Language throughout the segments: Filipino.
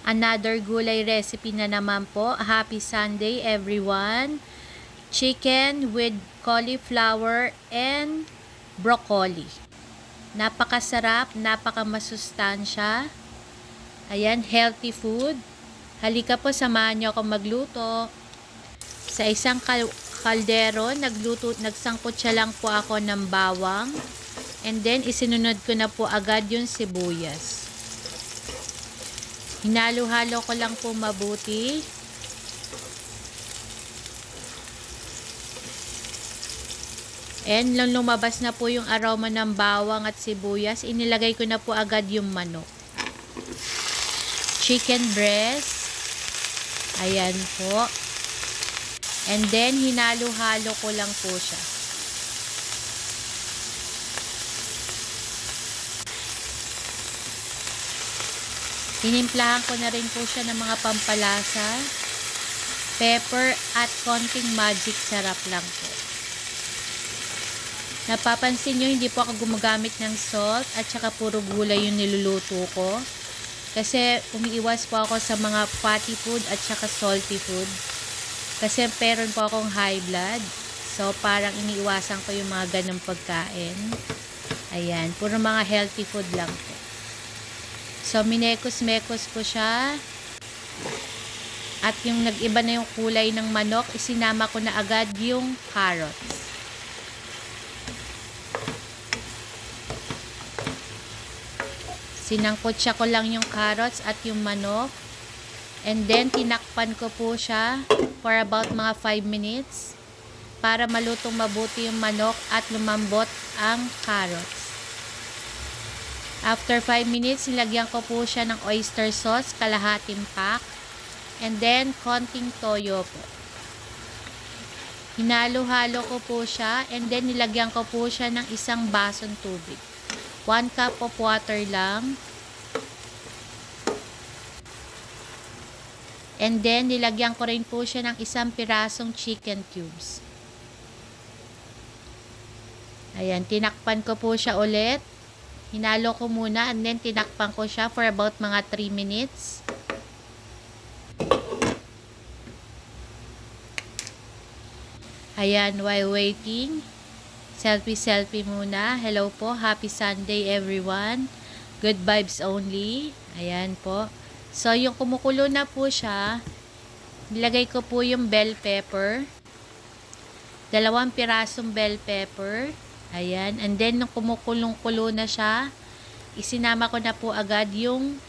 Another gulay recipe na naman po. Happy Sunday everyone. Chicken with cauliflower and broccoli. Napakasarap, napakamasustansya. Ayan, healthy food. Halika po, samahan niyo ako magluto. Sa isang kaldero, nagsangkot siya lang po ako ng bawang. And then, isinunod ko na po agad yung sibuyas. Hinalo-halo ko lang po mabuti. And nung lumabas na po yung aroma ng bawang at sibuyas, inilagay ko na po agad yung manok. Chicken breast. Ayan po. And then, hinalo-halo ko lang po siya. Tinimplahan ko na rin po siya ng mga pampalasa, pepper at konting magic sarap lang po. Napapansin nyo, hindi po ako gumagamit ng salt at saka puro gulay yung niluluto ko. Kasi umiiwas po ako sa mga fatty food at saka salty food. Kasi meron po akong high blood. So parang iniiwasan ko yung mga ganong pagkain. Ayan, puro mga healthy food lang po. So, minekos-mekos ko siya. At yung nag-iba na yung kulay ng manok, isinama ko na agad yung carrots. Sinangkotsa ko lang yung carrots at yung manok. And then, tinakpan ko po siya for about mga 5 minutes para malutong mabuti yung manok at lumambot ang carrots. After 5 minutes, nilagyan ko po siya ng oyster sauce, kalahating pack. And then, konting toyo po. Hinalo-halo ko po siya. And then, nilagyan ko po siya ng isang basong tubig. 1 cup of water lang. And then, nilagyan ko rin po siya ng isang pirasong chicken cubes. Ayan, tinakpan ko po siya ulit. Hinalo ko muna and then tinakpan ko siya for about mga 3 minutes. Ayan, while waiting, selfie muna. Hello po, happy Sunday everyone. Good vibes only. Ayan po. So, yung kumukulo na po siya, nilagay ko po yung bell pepper. 2 pirasong bell pepper. Ayan. And then, nung kumukulong-kulo na siya, isinama ko na po agad yung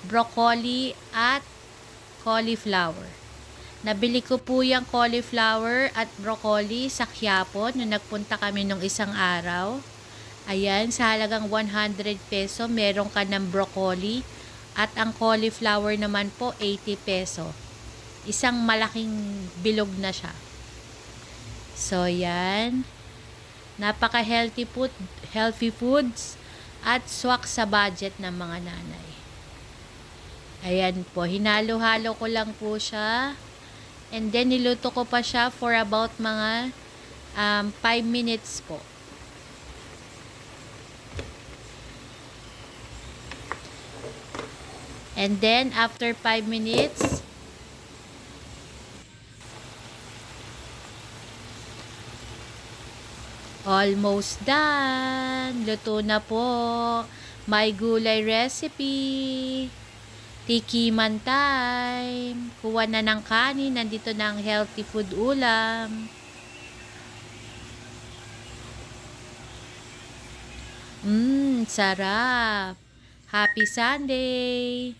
broccoli at cauliflower. Nabili ko po yung cauliflower at broccoli sa Quiapo nung nagpunta kami nung isang araw. Ayan, sa halagang 100 peso, meron ka ng broccoli. At ang cauliflower naman po, 80 peso. Isang malaking bilog na siya. So, yan. Napaka-healthy healthy foods at swak sa budget ng mga nanay. Ayan po, hinalo-halo ko lang po siya. And then, niluto ko pa siya for about mga 5 minutes po. And then, after 5 minutes, almost done. Luto na po. My gulay recipe. Tikiman time. Kuha na ng kanin. Nandito na ang healthy food ulam. Sarap. Happy Sunday.